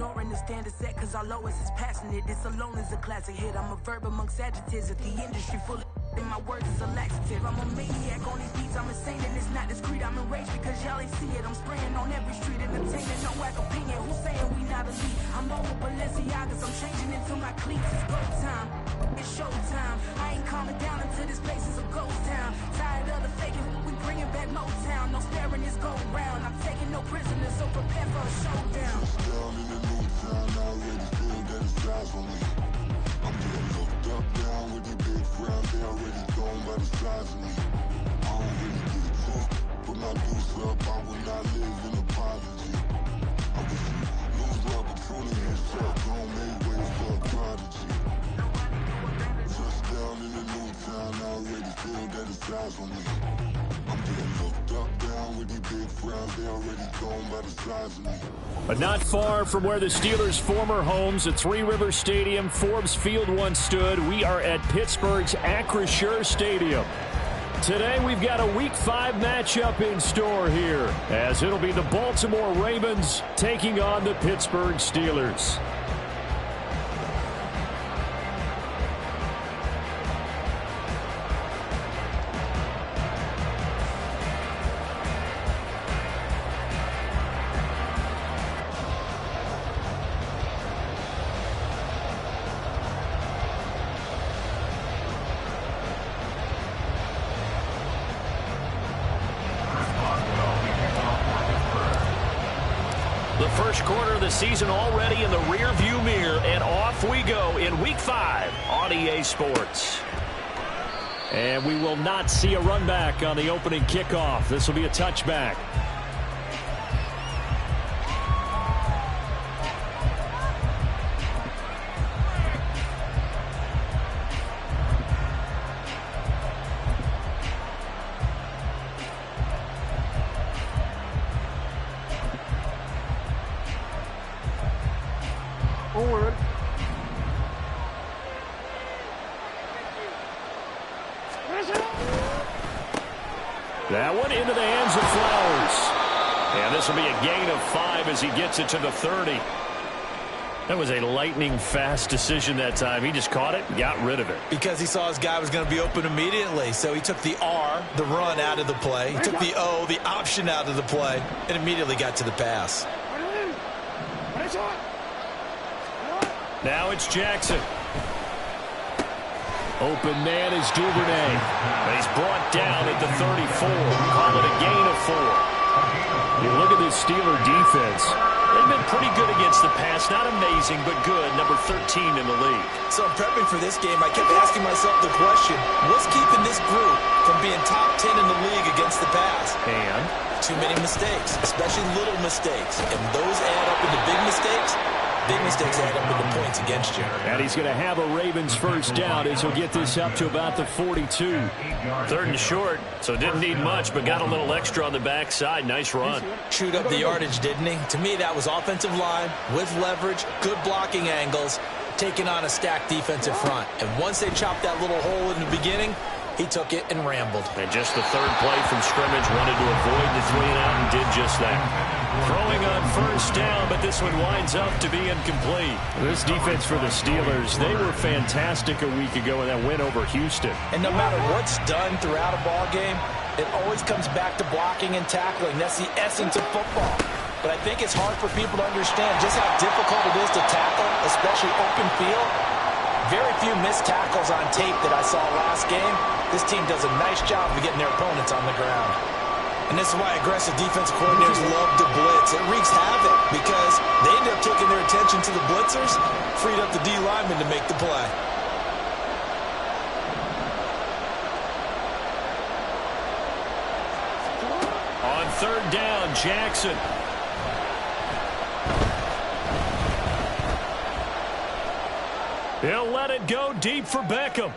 ignoring the standard set, cause our lowest is passionate. This alone is a classic hit. I'm a verb amongst adjectives. If the industry full of and my words is a laxative. I'm a maniac on these beats, I'm insane and it's not discreet. I'm enraged because y'all ain't see it. I'm spraying on every street, entertaining, no whack opinion. Who's saying we not elite? I'm over Balenciagas, I'm changing into my cleats. It's go time, it's show time. I ain't calming down until this place is a ghost town. Tired of the faking, we bringing back Motown. No sparing this go round. I'm taking no prisoners, so prepare for a showdown. Down in the new town, I already feel that it's eyes on me. I'm getting looked up, down with the big frown. They already gone by the size of me. I don't really get a fuck. Put my deuce up, I will not live in apology. I wish you lose the opportunity and shut. Don't make way for a prodigy. Just down in the new town, I already feel that it's eyes on me. I'm getting looked up, down with the big frown. They already gone by the size of me. But not far from where the Steelers' former homes at Three Rivers Stadium, Forbes Field once stood, we are at Pittsburgh's Acrisure Stadium. Today we've got a Week 5 matchup in store here, as it'll be the Baltimore Ravens taking on the Pittsburgh Steelers. The first quarter of the season already in the rear-view mirror, and off we go in Week 5 on EA Sports. And we will not see a run back on the opening kickoff. This will be a touchback. Forward. That one into the hands of Flowers. And this will be a gain of 5 as he gets it to the 30. That was a lightning-fast decision that time. He just caught it and got rid of it. Because he saw his guy was going to be open immediately. So he took the R, the run, out of the play. He took the O, the option, out of the play, and immediately got to the pass. Now it's Jackson. Open man is Duvernay. And he's brought down at the 34. Call it a gain of 4. You look at this Steeler defense. They've been pretty good against the pass. Not amazing, but good. Number 13 in the league. So I'm prepping for this game. I kept asking myself the question, what's keeping this group from being top 10 in the league against the pass? And? Too many mistakes, especially little mistakes. And those add up into big mistakes. Big mistakes add up into points against you. And he's going to have a Ravens first down as he'll get this up to about the 42. 3rd and short, so didn't need much, but got a little extra on the backside. Nice run. Chewed up the yardage, didn't he? To me, that was offensive line with leverage, good blocking angles, taking on a stacked defensive front. And once they chopped that little hole in the beginning, he took it and rambled. And just the 3rd play from scrimmage, wanted to avoid the 3-and-out and did just that. Throwing on first down, but this one winds up to be incomplete. This defense for the Steelers, they were fantastic a week ago in that win over Houston. And no matter what's done throughout a ball game, it always comes back to blocking and tackling. That's the essence of football. But I think it's hard for people to understand just how difficult it is to tackle, especially open field. Very few missed tackles on tape that I saw last game. This team does a nice job of getting their opponents on the ground. And this is why aggressive defensive coordinators love to blitz. It wreaks havoc because they end up taking their attention to the blitzers, freed up the D lineman to make the play. On 3rd down, Jackson. He'll let it go deep for Beckham.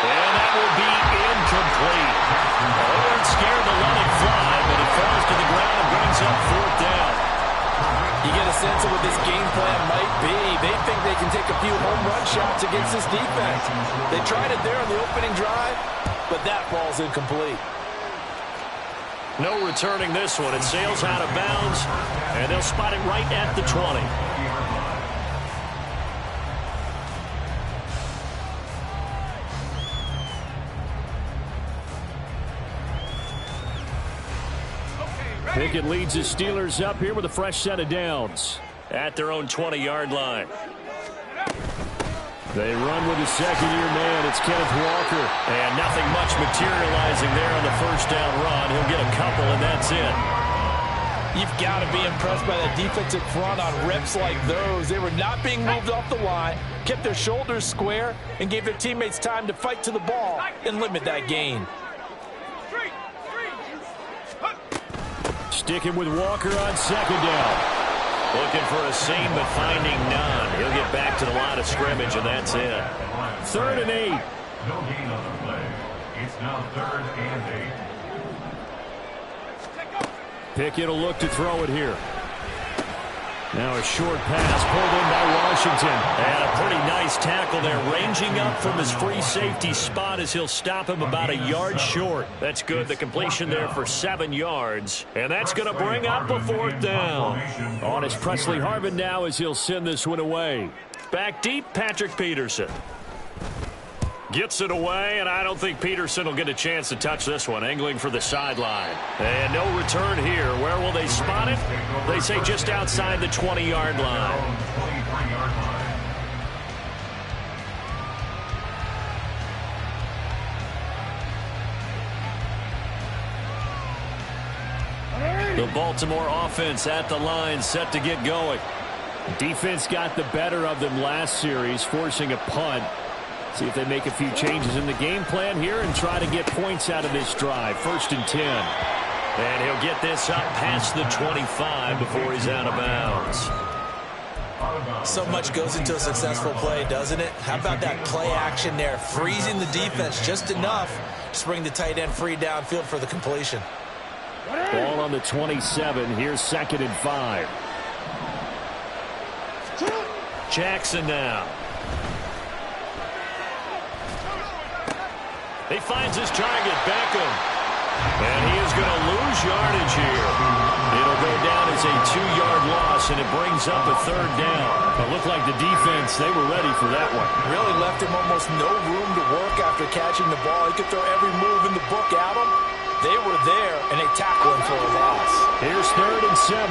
And that will be incomplete. Howard scared to let it fly, but it falls to the ground and brings up 4th down. You get a sense of what this game plan might be. They think they can take a few home run shots against this defense. They tried it there on the opening drive, but that ball's incomplete. No returning this one. It sails out of bounds, and they'll spot it right at the 20. Pickett leads the Steelers up here with a fresh set of downs at their own 20-yard line. They run with a second-year man. It's Kenneth Walker. And nothing much materializing there on the first down run. He'll get a couple, and that's it. You've got to be impressed by that defensive front on reps like those. They were not being moved off the line, kept their shoulders square, and gave their teammates time to fight to the ball and limit that gain. Sticking with Walker on second down. Looking for a seam, but finding none. He'll get back to the line of scrimmage, and that's it. 3rd and 8. No gain on the play. It's now 3rd and 8. Pickett will look to throw it here. Now a short pass pulled in by Washington. And a pretty nice tackle there, ranging up from his free safety spot as he'll stop him about a yard short. That's good. The completion there for 7 yards. And that's going to bring up a 4th down. On is Presley Harvin now as he'll send this one away. Back deep, Patrick Peterson. Gets it away, and I don't think Peterson will get a chance to touch this one. Angling for the sideline. And no return here. Where will they spot it? They say just outside the 20-yard line. The Baltimore offense at the line, set to get going. Defense got the better of them last series, forcing a punt. See if they make a few changes in the game plan here and try to get points out of this drive. 1st and 10. And he'll get this up past the 25 before he's out of bounds. So much goes into a successful play, doesn't it? How about that play action there, freezing the defense just enough to bring the tight end free downfield for the completion. Ball on the 27. Here's 2nd and 5. Jackson now. He finds his target, Beckham. And he is going to lose yardage here. It'll go down as a 2-yard loss, and it brings up a 3rd down. It looked like the defense, they were ready for that one. Really left him almost no room to work after catching the ball. He could throw every move in the book at him. They were there, and they tackled him for a loss. Here's 3rd and 7.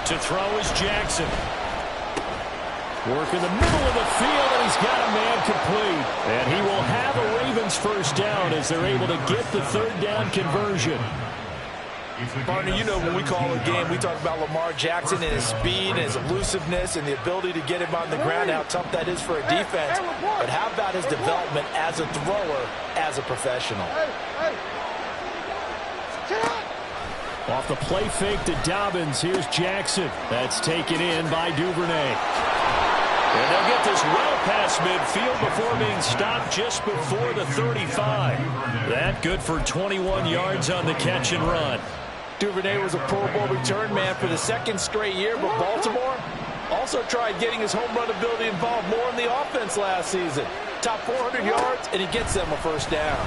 To throw is Jackson. Work in the middle of the field, and he's got a man complete. And he will have a Ravens 1st down as they're able to get the 3rd down conversion. Partner, you know when we call a game, we talk about Lamar Jackson and his speed and his elusiveness and the ability to get him on the ground, how tough that is for a defense. But how about his development as a thrower, as a professional? Off the play fake to Dobbins, here's Jackson. That's taken in by Duvernay. And they'll get this well past midfield before being stopped just before the 35. That good for 21 yards on the catch and run. Duvernay was a Pro Bowl return man for the 2nd straight year, but Baltimore also tried getting his home run ability involved more in the offense last season. Top 400 yards, and he gets them a 1st down.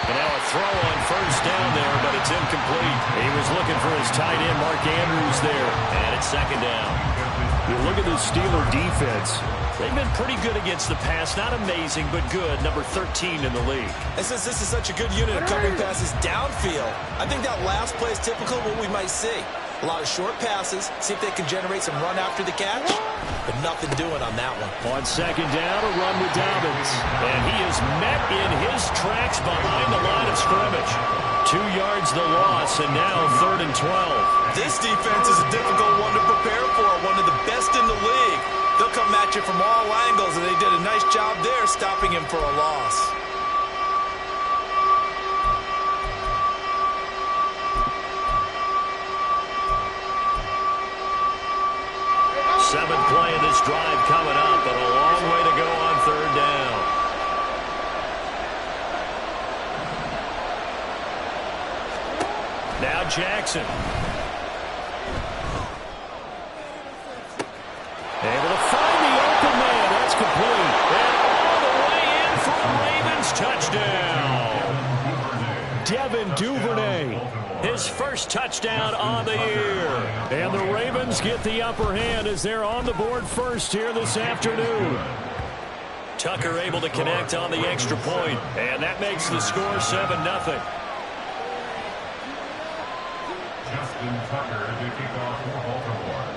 And now a throw on 1st down there, but it's incomplete. He was looking for his tight end, Mark Andrews, there. And it's 2nd down. You look at the Steeler defense. They've been pretty good against the pass. Not amazing, but good. Number 13 in the league. And since this is such a good unit of covering passes downfield, I think that last play is typical of what we might see. A lot of short passes, see if they can generate some run after the catch, but nothing doing on that one. On 2nd down, a run with Dobbins. And he is met in his tracks behind the line of scrimmage. 2 yards the loss, and now 3rd and 12. This defense is a difficult one to prepare for, one of the best in the league. They'll come at you from all angles, and they did a nice job there stopping him for a loss. Seventh play of this drive coming up, but a long way to go on 3rd down. Now Jackson. Able to find the open man. That's complete. And all the way in for a Ravens touchdown. Devin Duvernay. His 1st touchdown on the year. And the Ravens get the upper hand as they're on the board first here this afternoon. Tucker able to connect on the extra point, and that makes the score 7-0. Justin Tucker to kick off for Baltimore.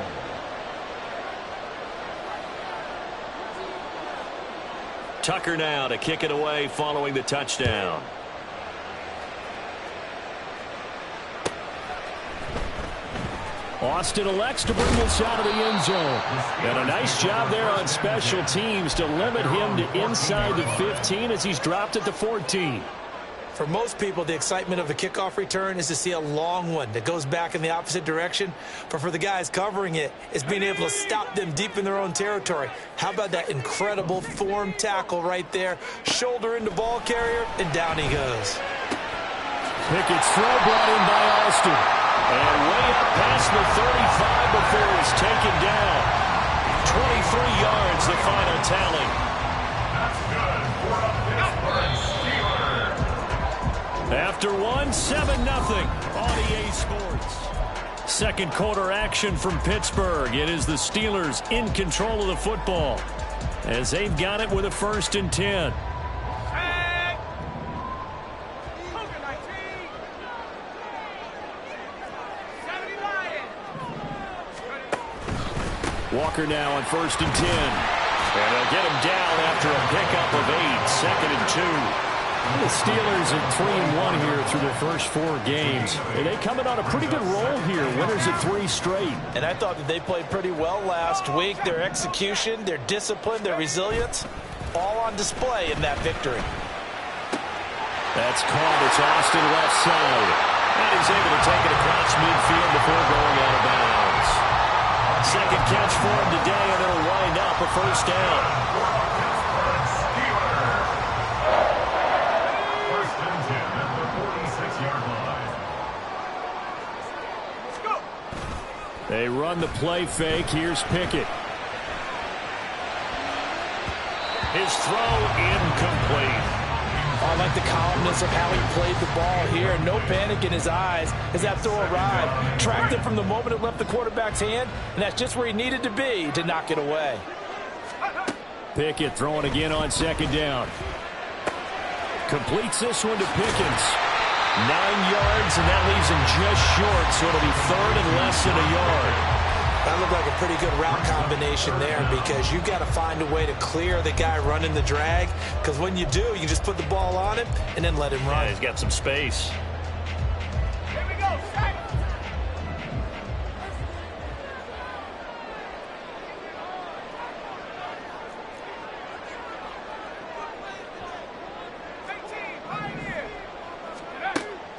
Tucker now to kick it away following the touchdown. Austin elects to bring this out of the end zone. And a nice job there on special teams to limit him to inside the 15 as he's dropped at the 14. For most people, the excitement of a kickoff return is to see a long one that goes back in the opposite direction. But for the guys covering it, it's being able to stop them deep in their own territory. How about that incredible form tackle right there? Shoulder into ball carrier, and down he goes. Pickett's throw brought in by Austin. And way up past the 35 before he's taken down. 23 yards, the final tally. That's good for a Pittsburgh Steelers. After one, 7-0 on EA Sports. Second quarter action from Pittsburgh. It is the Steelers in control of the football as they've got it with a 1st and 10. Walker now on 1st and 10. And they'll get him down after a pickup of 8. 2nd and 2. The Steelers at 3-1 here through their first 4 games. And they coming on a pretty good roll here. Winners at 3 straight. And I thought that they played pretty well last week. Their execution, their discipline, their resilience, all on display in that victory. That's caught. It's Austin left side. And he's able to take it across midfield before going out of bounds. Second catch for him today, and it'll wind up a 1st down. First and 10 at the 46-yard line. They run the play fake. Here's Pickett. His throw incomplete. I like the calmness of how he played the ball here. No panic in his eyes as that throw arrived. Tracked it from the moment it left the quarterback's hand, and that's just where he needed to be to knock it away. Pickett throwing again on 2nd down. Completes this one to Pickens. 9 yards, and that leaves him just short, so it'll be 3rd and less than a yard. That looked like a pretty good route combination there because you've got to find a way to clear the guy running the drag, because when you do, you can just put the ball on him and then let him run. Yeah, he's got some space. Here we go.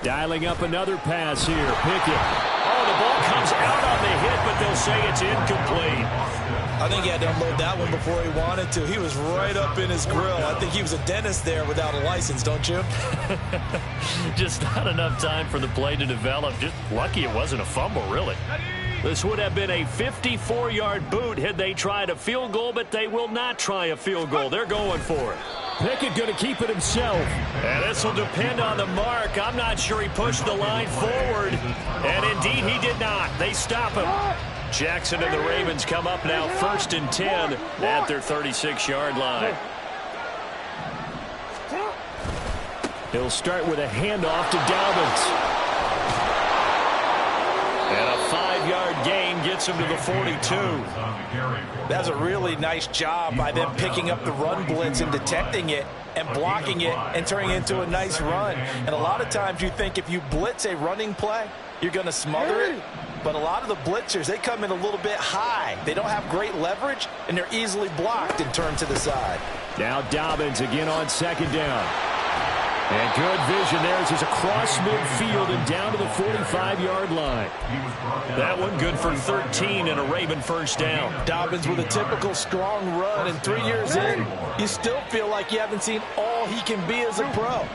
Dialing up another pass here. Pickett. Oh, the ball comes out on the hit, but they'll say it's incomplete. I think he had to unload that one before he wanted to. He was right up in his grill. I think he was a dentist there without a license, don't you? Just not enough time for the play to develop. Just lucky it wasn't a fumble, really. This would have been a 54-yard boot had they tried a field goal, but they will not try a field goal. They're going for it. Pickett going to keep it himself. And this will depend on the mark. I'm not sure he pushed the line forward. And indeed, he did not. They stop him. Jackson and the Ravens come up now 1st and 10 at their 36-yard line. He'll start with a handoff to Dobbins. And a 5-yard gain gets him to the 42. That's a really nice job by them picking up the run blitz and detecting it and blocking it and turning it into a nice run. And a lot of times you think if you blitz a running play, you're going to smother it. But a lot of the blitzers, they come in a little bit high. They don't have great leverage, and they're easily blocked and turned to the side. Now Dobbins again on 2nd down. And good vision there as he's across midfield and down to the 45-yard line. That one good for 13 and a Raven 1st down. Dobbins with a typical strong run, and 3 years in, you still feel like you haven't seen all he can be as a pro.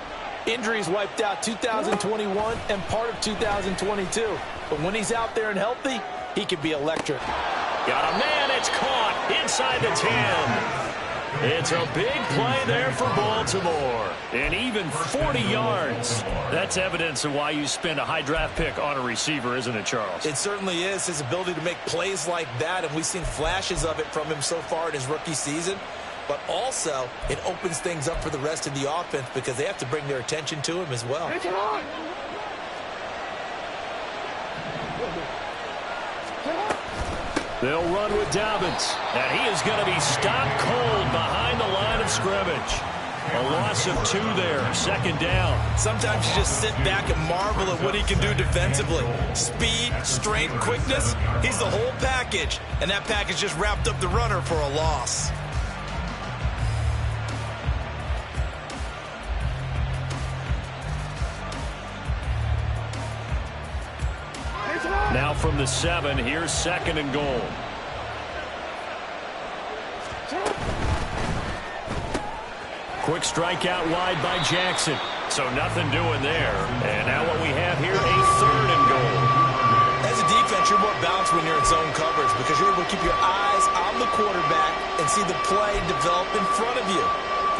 Injuries wiped out 2021 and part of 2022. But when he's out there and healthy, he can be electric. Got a man, it's caught inside the 10. It's a big play there for Baltimore. And even 40 yards. That's evidence of why you spend a high draft pick on a receiver, isn't it, Charles? It certainly is. His ability to make plays like that, and we've seen flashes of it from him so far in his rookie season. but also it opens things up for the rest of the offense because they have to bring their attention to him as well. They'll run with Dobbins, and he is going to be stopped cold behind the line of scrimmage. A loss of 2 there, second down. Sometimes you just sit back and marvel at what he can do defensively. Speed, strength, quickness, he's the whole package. And that package just wrapped up the runner for a loss. Now from the 7, here's second and goal. Quick strike out wide by Jackson. So nothing doing there. And now what we have here, a third and goal. As a defense, you're more balanced when you're in zone coverage because you're able to keep your eyes on the quarterback and see the play develop in front of you.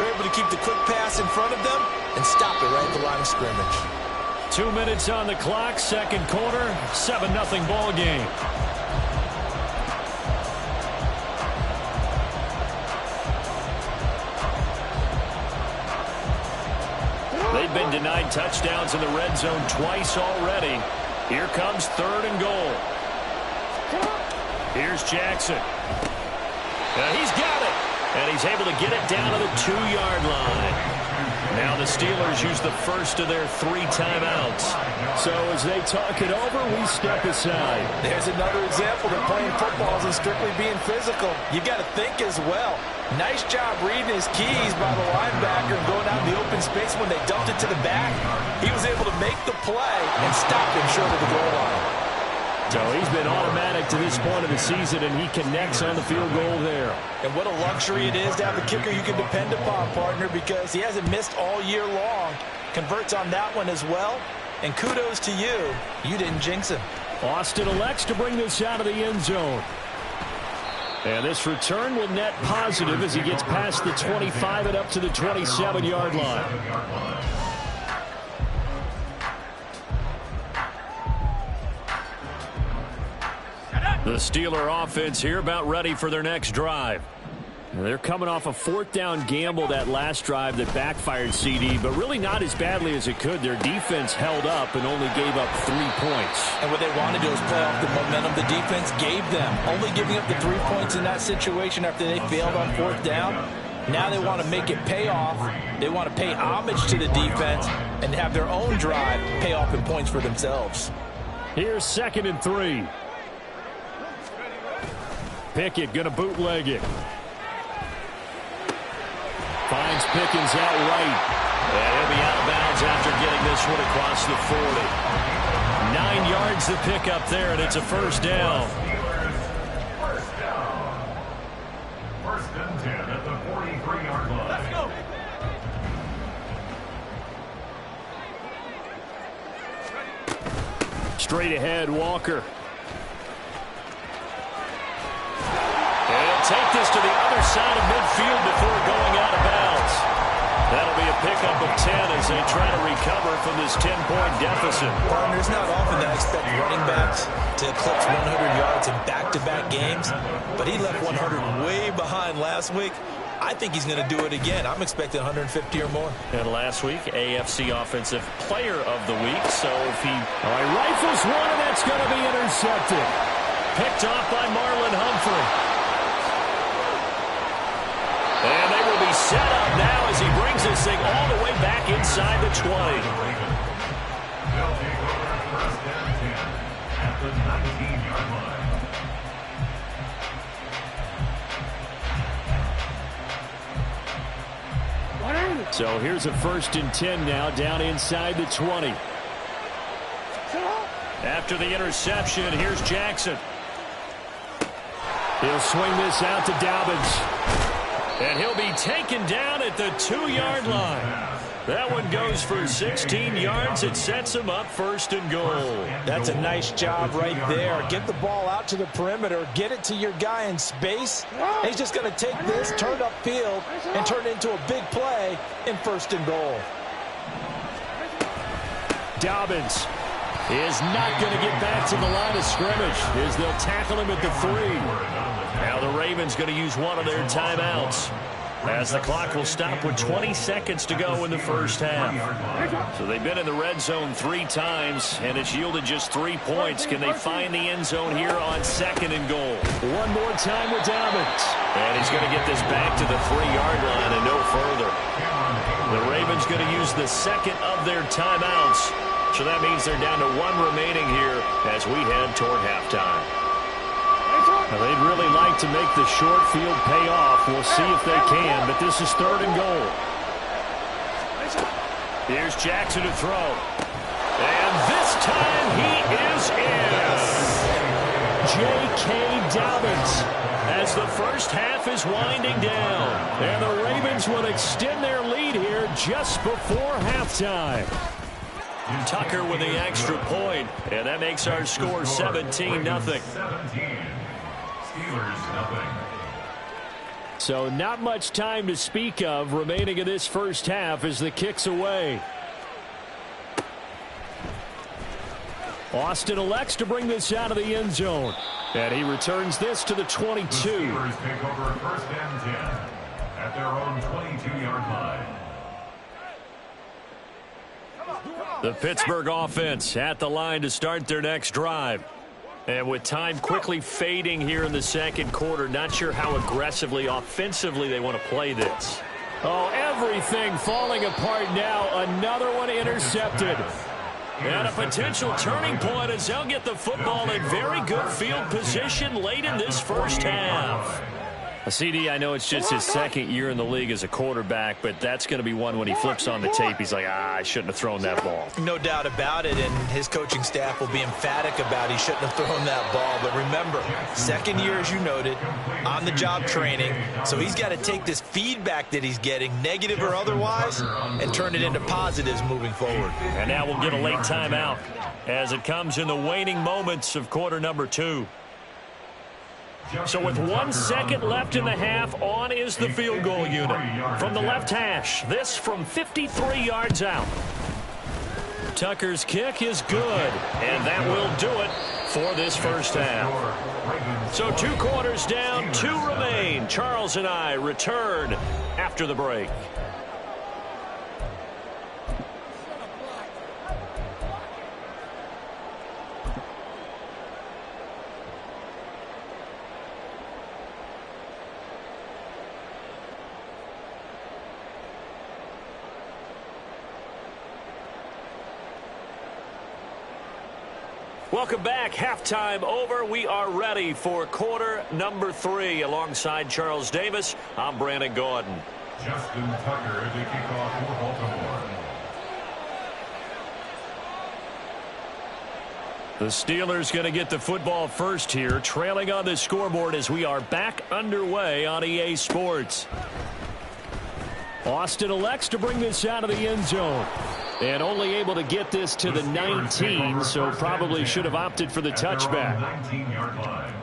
You're able to keep the quick pass in front of them and stop it right at the line of scrimmage. 2 minutes on the clock, second quarter, 7-0 ball game. They've been denied touchdowns in the red zone twice already. Here comes third and goal. Here's Jackson. He's got it. And he's able to get it down to the 2-yard line. Now the Steelers use the first of their 3 timeouts. So as they talk it over, we step aside. There's another example that playing football isn't strictly being physical. You got to think as well. Nice job reading his keys by the linebacker and going out in the open space when they dumped it to the back. He was able to make the play and stop him short of the goal line. So he's been automatic to this point of the season, and he connects on the field goal there. And what a luxury it is to have a kicker you can depend upon, partner, because he hasn't missed all year long. Converts on that one as well. And kudos to you. You didn't jinx him. Austin elects to bring this out of the end zone. And this return will net positive as he gets past the 25 and up to the 27-yard line. The Steeler offense here about ready for their next drive. They're coming off a 4th down gamble that last drive that backfired CD, but really not as badly as it could. Their defense held up and only gave up 3 points. And what they wanted to do is play off the momentum the defense gave them. Only giving up the 3 points in that situation after they failed on 4th down. Now they want to make it pay off. They want to pay homage to the defense and have their own drive pay off in points for themselves. Here's 2nd and 3. Pickett going to bootleg it. Finds Pickens out right. And he'll be out of bounds after getting this one across the 40. 9 yards to pick up there, and it's a first down. First and 10 at the 43-yard line. Let's go. Straight ahead, Walker. And he'll take this to the other side of midfield before going out of bounds. That'll be a pickup of 10 as they try to recover from this 10-point deficit. Partner, it's not often that I expect running backs to eclipse 100 yards in back-to-back games, but he left 100 way behind last week. I think he's going to do it again. I'm expecting 150 or more. And last week, AFC Offensive Player of the Week. So if he rifles one, and that's going to be intercepted. Picked off by Marlon Humphrey. And they will be set up now as he brings this thing all the way back inside the 20. They'll take over first and 10 at the 19-yard line. So here's a 1st and 10 now, down inside the 20. After the interception, here's Jackson. He'll swing this out to Dobbins. And he'll be taken down at the 2-yard line. That one goes for 16 yards. It sets him up 1st and goal. That's a nice job right there. Get the ball out to the perimeter. Get it to your guy in space. And he's just going to take this, turn upfield, and turn it into a big play in 1st and goal. Dobbins is not going to get back to the line of scrimmage as they'll tackle him at the 3. Now the Ravens going to use one of their timeouts. as the clock will stop with 20 seconds to go in the first half. So they've been in the red zone 3 times, and it's yielded just 3 points. Can they find the end zone here on 2nd and goal? One more time with Dobbins. And he's going to get this back to the 3-yard line and no further. The Ravens going to use the second of their timeouts. So that means they're down to 1 remaining here as we head toward halftime. Now, they'd really like to make the short field pay off. We'll see if they can, but this is 3rd and goal. Here's Jackson to throw. And this time he is in. J.K. Dobbins as the first half is winding down. And the Ravens will extend their lead here just before halftime. Tucker with the extra point, and that makes our score 17-0. Steelers, nothing. So not much time to speak of remaining in this first half as the kick's away. Austin elects to bring this out of the end zone. And he returns this to the 22. The Steelers take over 1st and 10 at their own 22-yard line. The Pittsburgh offense at the line to start their next drive. And with time quickly fading here in the 2nd quarter, not sure how aggressively, offensively they want to play this. Oh, everything falling apart now. Another one intercepted. And a potential turning point as they'll get the football in very good field position late in this first half. CD, I know it's just his 2nd year in the league as a quarterback, but that's going to be one when he flips on the tape. He's like, I shouldn't have thrown that ball. No doubt about it, and his coaching staff will be emphatic about he shouldn't have thrown that ball. But remember, 2nd year, as you noted, on-the-job training, so he's got to take this feedback that he's getting, negative or otherwise, and turn it into positives moving forward. And now we'll get a late timeout as it comes in the waning moments of quarter number 2. So with 1 second left in the half, on is the field goal unit. From the left hash, this from 53 yards out. Tucker's kick is good, and that will do it for this first half. So 2 quarters down, 2 remain. Charles and I return after the break. Welcome back. Halftime over. We are ready for quarter number 3. Alongside Charles Davis, I'm Brandon Gaudin. Justin Tucker to kick off for Baltimore. The Steelers going to get the football first here, trailing on the scoreboard as we are back underway on EA Sports. Austin elects to bring this out of the end zone. And only able to get this to the 19, so probably should have opted for the touchback. 19-yard line.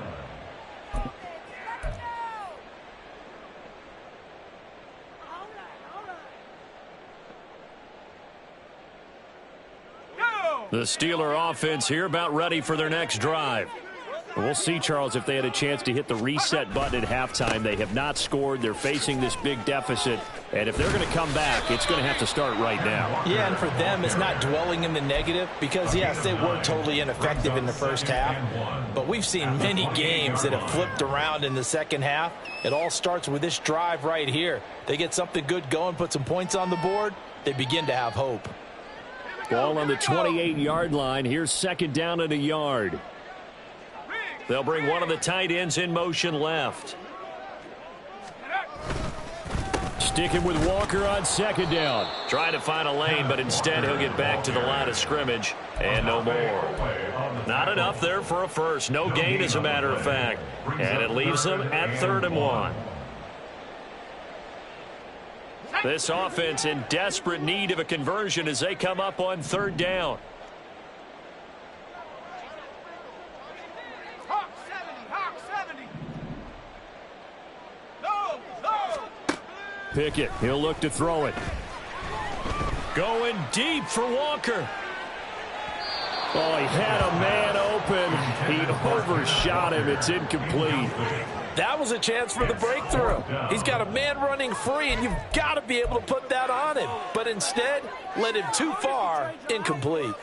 The Steeler offense here about ready for their next drive. We'll see, Charles, if they had a chance to hit the reset button at halftime. They have not scored. They're facing this big deficit. And if they're going to come back, it's going to have to start right now. Yeah, and for them, it's not dwelling in the negative because, yes, they were totally ineffective in the first half. But we've seen many games that have flipped around in the second half. It all starts with this drive right here. They get something good going, put some points on the board, they begin to have hope. Ball on the 28-yard line. Here's 2nd down and a yard. They'll bring one of the tight ends in motion left. Sticking with Walker on 2nd down. Trying to find a lane, but instead he'll get back to the line of scrimmage. And no more. Not enough there for a first. No gain, as a matter of fact. And it leaves them at 3rd and 1. This offense in desperate need of a conversion as they come up on 3rd down. Pickett, he'll look to throw it. Going deep for Walker. Oh, he had a man open. He overshot him. It's incomplete. That was a chance for the breakthrough. He's got a man running free, and you've got to be able to put that on him. But instead, led him too far, incomplete.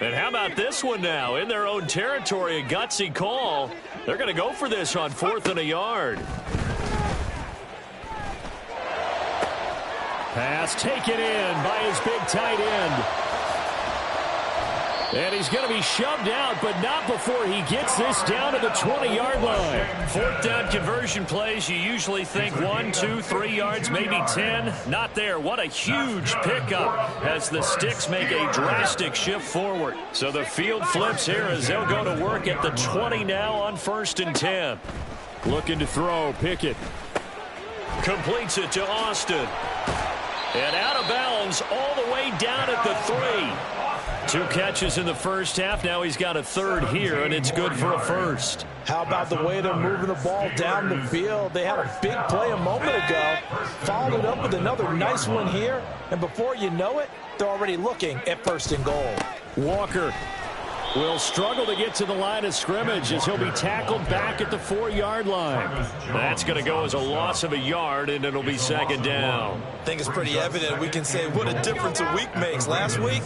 And how about this one now? In their own territory, a gutsy call. They're going to go for this on 4th and a yard. Pass taken in by his big tight end. And he's going to be shoved out, but not before he gets this down to the 20-yard line. 4th down conversion plays, you usually think 1, 2, 3 yards, maybe 10. Not there. What a huge pickup as the Sticks make a drastic shift forward. So the field flips here as they'll go to work at the 20 now on 1st and 10. Looking to throw, Pickett. Completes it to Austin. And out of bounds all the way down at the 3. 2 catches in the first half. Now he's got a 3rd here, and it's good for a 1st. How about the way they're moving the ball down the field? They had a big play a moment ago, followed it up with another nice one here, and before you know it, they're already looking at 1st and goal. Walker will struggle to get to the line of scrimmage as he'll be tackled back at the 4-yard line. That's going to go as a loss of a yard, and it'll be 2nd down. I think it's pretty evident. We can say what a difference a week makes. Last week,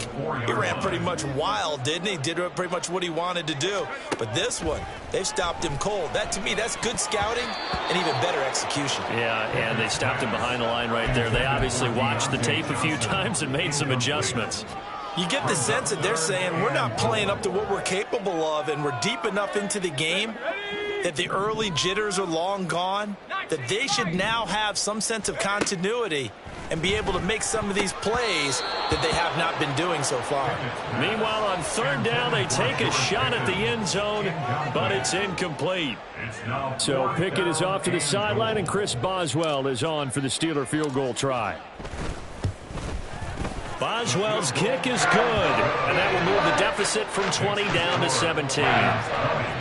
he ran pretty much wild, didn't he? Did pretty much what he wanted to do. But this one, they've stopped him cold. That, to me, that's good scouting and even better execution. Yeah, and they stopped him behind the line right there. They obviously watched the tape a few times and made some adjustments. You get the sense that they're saying we're not playing up to what we're capable of, and we're deep enough into the game that the early jitters are long gone, that they should now have some sense of continuity and be able to make some of these plays that they have not been doing so far. Meanwhile, on 3rd down, they take a shot at the end zone, but it's incomplete. So Pickett is off to the sideline, and Chris Boswell is on for the Steeler field goal try. Boswell's kick is good, and that will move the deficit from 20 down to 17.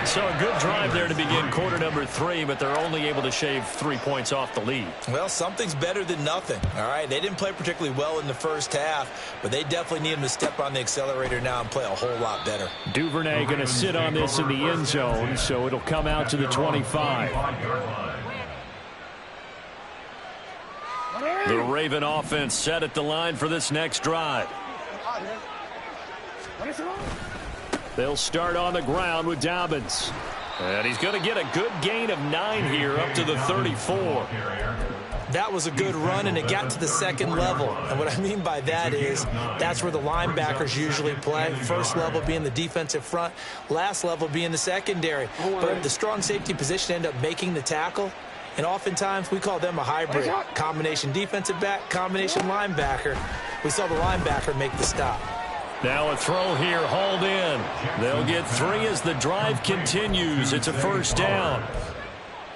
So a good drive there to begin quarter number 3, but they're only able to shave 3 points off the lead. Well, something's better than nothing, all right? They didn't play particularly well in the first half, but they definitely need them to step on the accelerator now and play a whole lot better. Duvernay going to sit on this in the end zone, so it'll come out to the 25. The Raven offense set at the line for this next drive. They'll start on the ground with Dobbins. And he's going to get a good gain of 9 here up to the 34. That was a good run, and it got to the 2nd level. And what I mean by that is that's where the linebackers usually play. First level being the defensive front, last level being the secondary. But the strong safety position ended up making the tackle. And oftentimes we call them a hybrid. Combination defensive back, combination linebacker. We saw the linebacker make the stop. Now a throw here, hauled in. They'll get 3 as the drive continues. It's a 1st down.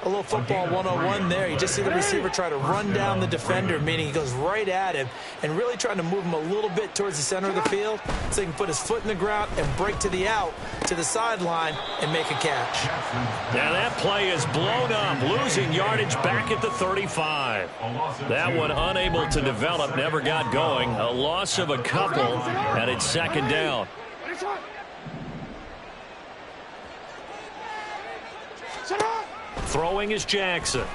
A little football 101 there. You just see the receiver try to run down the defender, meaning he goes right at him and really trying to move him a little bit towards the center of the field so he can put his foot in the ground and break to the out, to the sideline, and make a catch. Now that play is blown up, losing yardage back at the 35. That one unable to develop, never got going. A loss of a couple, and it's 2nd down. Throwing is Jackson.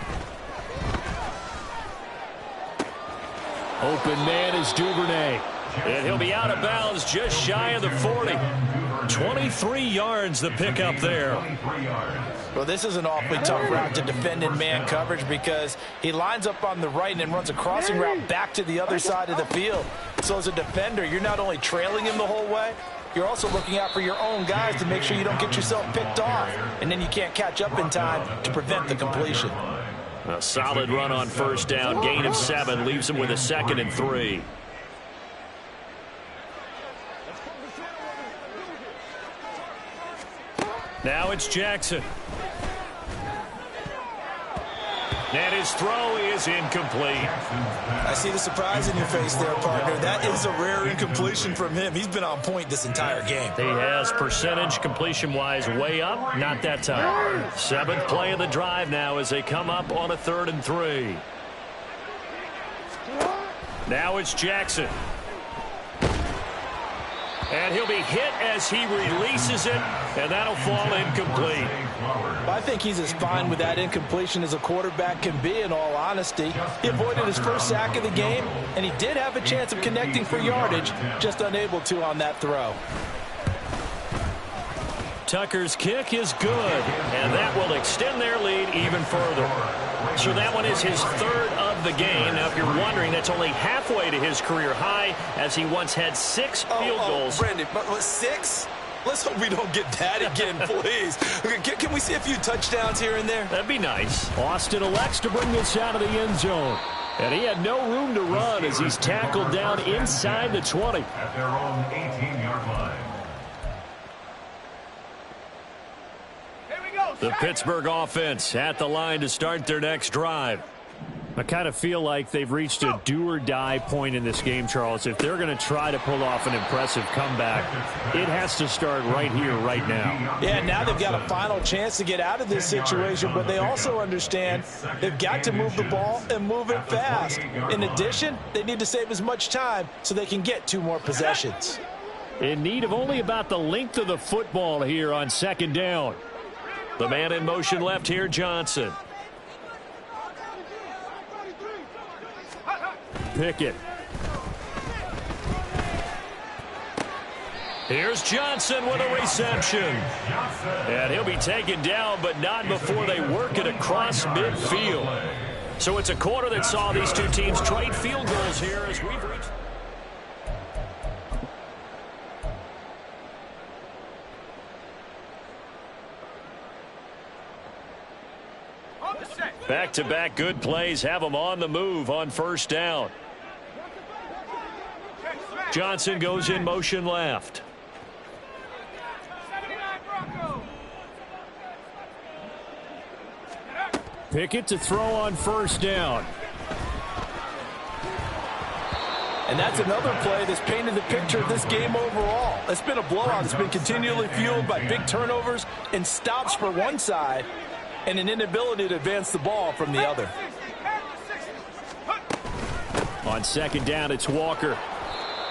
Open man is Duvernay. And he'll be out of bounds just shy of the 40. 23 yards the pickup there. Well, this is an awfully tough route to defend in man coverage because he lines up on the right and then runs a crossing route back to the other side of the field. So as a defender, you're not only trailing him the whole way, you're also looking out for your own guys to make sure you don't get yourself picked off. And then you can't catch up in time to prevent the completion. A solid run on 1st down. Gain of 7 leaves him with a 2nd and 3. Now it's Jackson. And his throw is incomplete. I see the surprise in your face there, partner. That is a rare incompletion from him. He's been on point this entire game. He has percentage completion-wise way up. Not that time. 7th play of the drive now as they come up on a 3rd and 3. Now it's Jackson. And he'll be hit as he releases it And that'll fall incomplete. I think he's as fine with that incompletion as a quarterback can be, in all honesty. He avoided his first sack of the game, and he did have a chance of connecting for yardage, just unable to on that throw. Tucker's kick is good, and that will extend their lead even further. So that one is his third of the game. Now, if you're wondering, that's only halfway to his career high, as he once had 6 field goals. Brandon, but 6? Let's hope we don't get that again, please. Can we see a few touchdowns here and there? That'd be nice. Austin elects to bring this out of the end zone. And he had no room to run as he's tackled down inside the 20. At their own 18-yard line. The Pittsburgh offense at the line to start their next drive. I kind of feel like they've reached a do-or-die point in this game, Charles. If they're going to try to pull off an impressive comeback, it has to start right here, right now. Yeah, now they've got a final chance to get out of this situation, but they also understand they've got to move the ball and move it fast. In addition, they need to save as much time so they can get 2 more possessions. In need of only about the length of the football here on second down. The man in motion left here, Johnson. Pickett. Here's Johnson with a reception. And he'll be taken down, but not before they work it across midfield. So it's a quarter that saw these two teams trade field goals here as we've reached. Back-to-back good plays have them on the move on first down. Johnson goes in motion left. Pickett to throw on first down. And that's another play that's painted the picture of this game overall. It's been a blowout. It's been continually fueled by big turnovers and stops for one side and an inability to advance the ball from the other. On second down, it's Walker.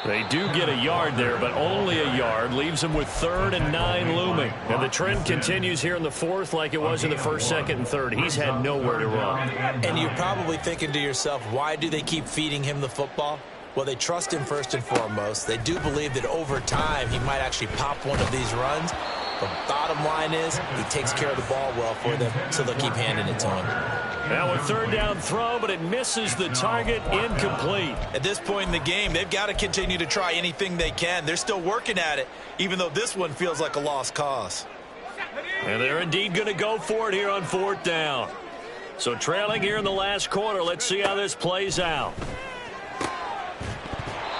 They do get a yard there, but only a yard. Leaves them with 3rd and 9 looming. And the trend continues here in the 4th like it was in the 1st, 2nd, and 3rd. He's had nowhere to run. And you're probably thinking to yourself, why do they keep feeding him the football? Well, they trust him first and foremost. They do believe that over time he might actually pop one of these runs. The bottom line is he takes care of the ball well for them, so they'll keep handing it to him. Now a 3rd down throw, but it misses the target, incomplete. At this point in the game, they've got to continue to try anything they can. They're still working at it, even though this one feels like a lost cause. And they're indeed going to go for it here on 4th down. So trailing here in the last quarter, let's see how this plays out.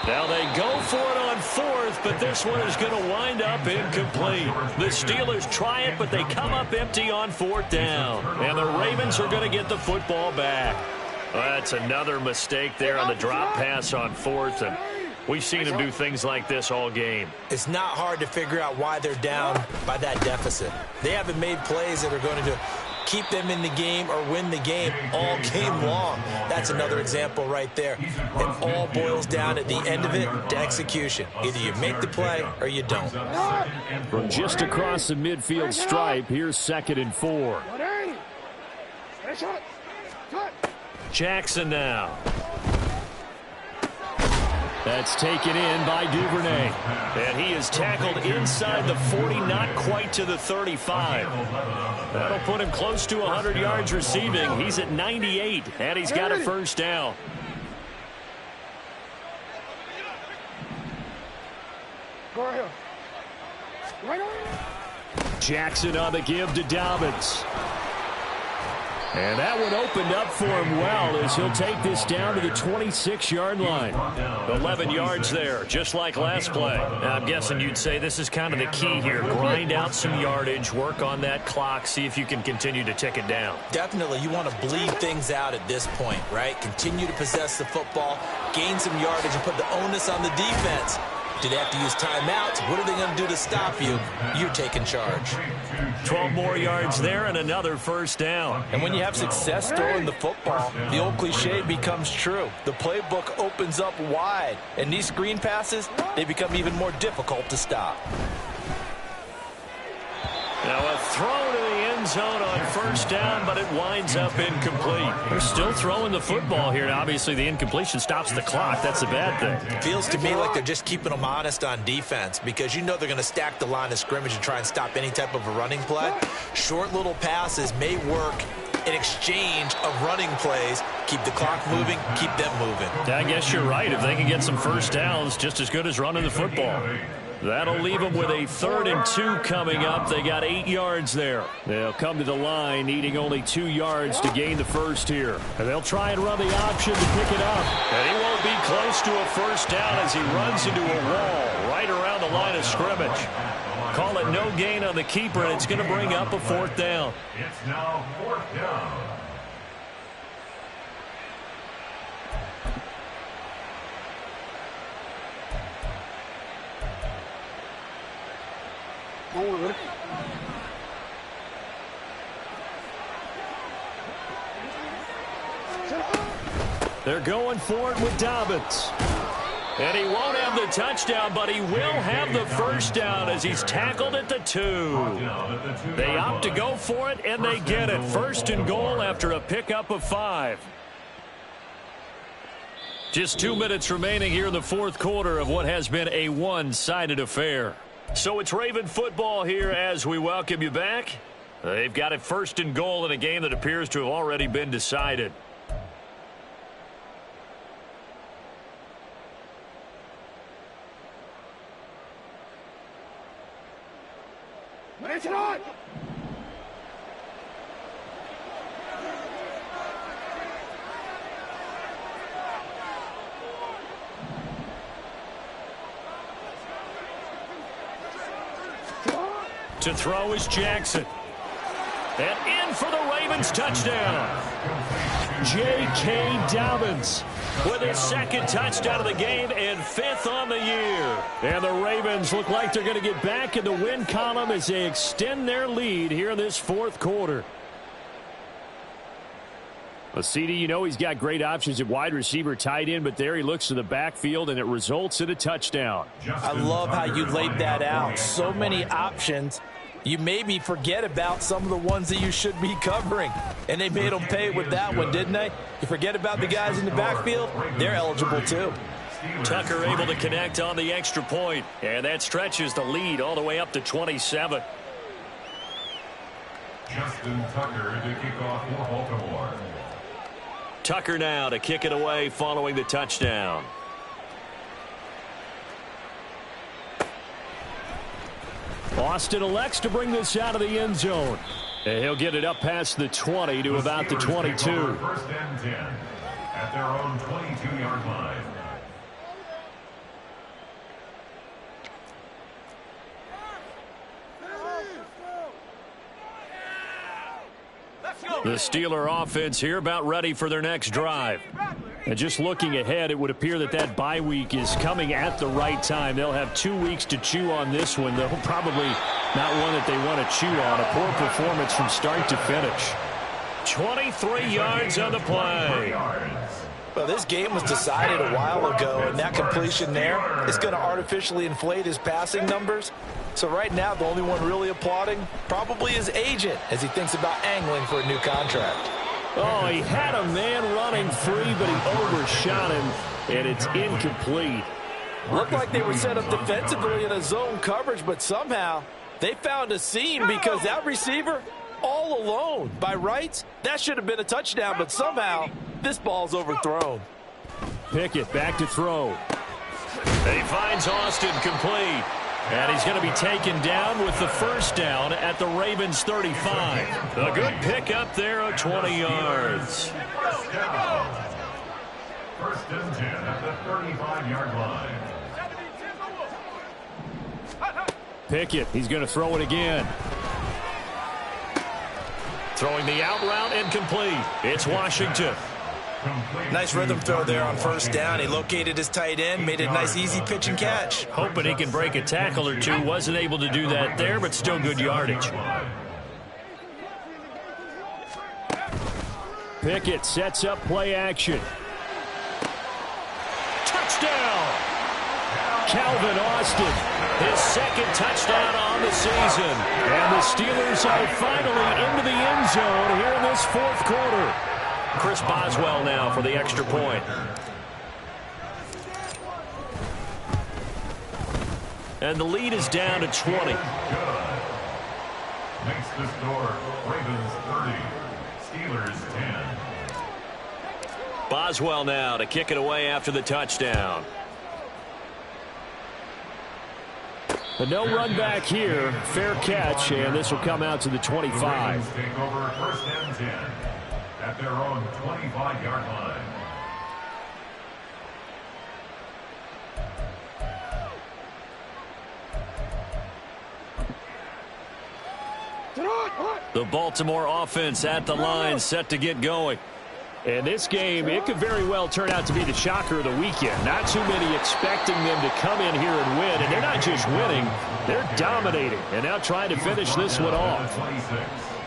Now they go for it on 4th, but this one is going to wind up incomplete. The Steelers try it, but they come up empty on 4th down. And the Ravens are going to get the football back. Well, that's another mistake there on the drop pass on 4th, and we've seen them do things like this all game. It's not hard to figure out why they're down by that deficit. They haven't made plays that are going to keep them in the game or win the game all game long. That's another example right there. It all boils down at the end of it to execution. Either you make the play or you don't. From just across the midfield stripe, here's 2nd and 4. Jackson now. That's taken in by Duvernay. And he is tackled inside the 40, not quite to the 35. That'll put him close to 100 yards receiving. He's at 98, and he's got a first down. Jackson on the give to Dobbins. And that one opened up for him well as he'll take this down to the 26-yard line. 11 yards there, just like last play. Now, I'm guessing you'd say this is kind of the key here. Grind out some yardage, work on that clock, see if you can continue to tick it down. Definitely, you want to bleed things out at this point, right? Continue to possess the football, gain some yardage, and put the onus on the defense. Do they have to use timeouts? What are they going to do to stop you? You're taking charge. 12 more yards there and another first down. And when you have success throwing the football, the old cliche becomes true. The playbook opens up wide, and these screen passes, they become even more difficult to stop. Now a throw to the end zone on first down, but it winds up incomplete. They're still throwing the football here, and obviously the incompletion stops the clock. That's a bad thing. It feels to me like they're just keeping them honest on defense because you know they're going to stack the line of scrimmage and try and stop any type of a running play. Short little passes may work in exchange of running plays. Keep the clock moving, keep them moving. I guess you're right. If they can get some first downs, just as good as running the football. That'll leave them with a 3rd and 2 coming up. They got 8 yards there. They'll come to the line needing only 2 yards to gain the first here. And they'll try and run the option to pick it up. And he won't be close to a first down as he runs into a wall right around the line of scrimmage. Call it no gain on the keeper, and it's going to bring up a 4th down. It's now 4th down. They're going for it with Dobbins. And he won't have the touchdown, but he will have the first down as he's tackled at the 2. They opt to go for it, and they get it. 1st and goal after a pickup of 5. Just 2 minutes remaining here in the 4th quarter of what has been a one-sided affair. So it's Raven football here as we welcome you back. They've got it 1st and goal in a game that appears to have already been decided. To throw is Jackson. And in for the Ravens touchdown. J.K. Dobbins with his 2nd touchdown of the game and 5th on the year. And the Ravens look like they're going to get back in the win column as they extend their lead here in this 4th quarter. Well, CD, you know he's got great options at wide receiver, tight end, but there he looks to the backfield, and it results in a touchdown. I love how you laid that out. So many options. You maybe forget about some of the ones that you should be covering. And they made them pay with that one, didn't they? You forget about the guys in the backfield, they're eligible too. Tucker able to connect on the extra point, and that stretches the lead all the way up to 27. Justin Tucker to kick off for Baltimore. Tucker now to kick it away following the touchdown. Austin elects to bring this out of the end zone. And he'll get it up past the 20 to about the 22. 1st and 10 at their own 22-yard line. The Steeler offense here about ready for their next drive. And just looking ahead, it would appear that that bye week is coming at the right time. They'll have 2 weeks to chew on this one, though probably not one that they want to chew on. A poor performance from start to finish. 23 yards on the play. Well, this game was decided a while ago, and that completion there is going to artificially inflate his passing numbers. So right now, the only one really applauding probably his agent as he thinks about angling for a new contract. Oh, he had a man running free, but he overshot him, and it's incomplete. Looked like they were set up defensively in a zone coverage, but somehow they found a seam because that receiver all alone. By rights, that should have been a touchdown, but somehow this ball's overthrown. Pickett back to throw. He finds Austin complete. And he's going to be taken down with the first down at the Ravens 35. A good pickup there of 20 yards. 1st and 10 at the 35-yard line. Pickett, he's going to throw it again. Throwing the out route incomplete. It's Washington. Nice rhythm throw there on 1st down. He located his tight end, made a nice easy pitch and catch. Hoping he can break a tackle or two. Wasn't able to do that there, but still good yardage. Pickett sets up play action. Touchdown! Calvin Austin, his second touchdown on the season. And the Steelers are finally into the end zone here in this fourth quarter. Chris Boswell now for the extra point. And the lead is down to 20. Good. Makes the score Ravens 30, Steelers 10. Boswell now to kick it away after the touchdown. But no run back here. Fair catch, and this will come out to the 25. The Ravens take over first and 10 at their own 25-yard line. The Baltimore offense at the line, set to get going. And this game, it could very well turn out to be the shocker of the weekend. Not too many expecting them to come in here and win. And they're not just winning, they're dominating. And now trying to finish this one off.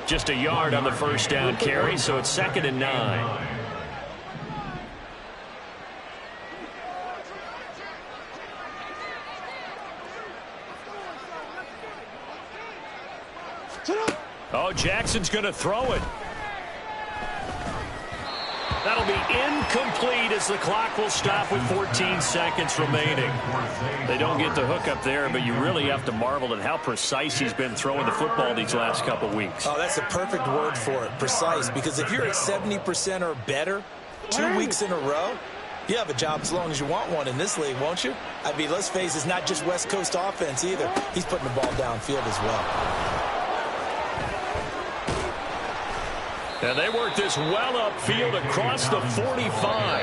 Just a yard on the first down carry, so it's 2nd and 9. Oh, Jackson's going to throw it. That'll be incomplete as the clock will stop with 14 seconds remaining. They don't get the hook up there, but you really have to marvel at how precise he's been throwing the football these last couple weeks. Oh, that's a perfect word for it, precise, because if you're at 70% or better 2 weeks in a row, you have a job as long as you want one in this league, won't you? I mean, let's face it, it's not just West Coast offense either. He's putting the ball downfield as well. And they work this well upfield across the 45.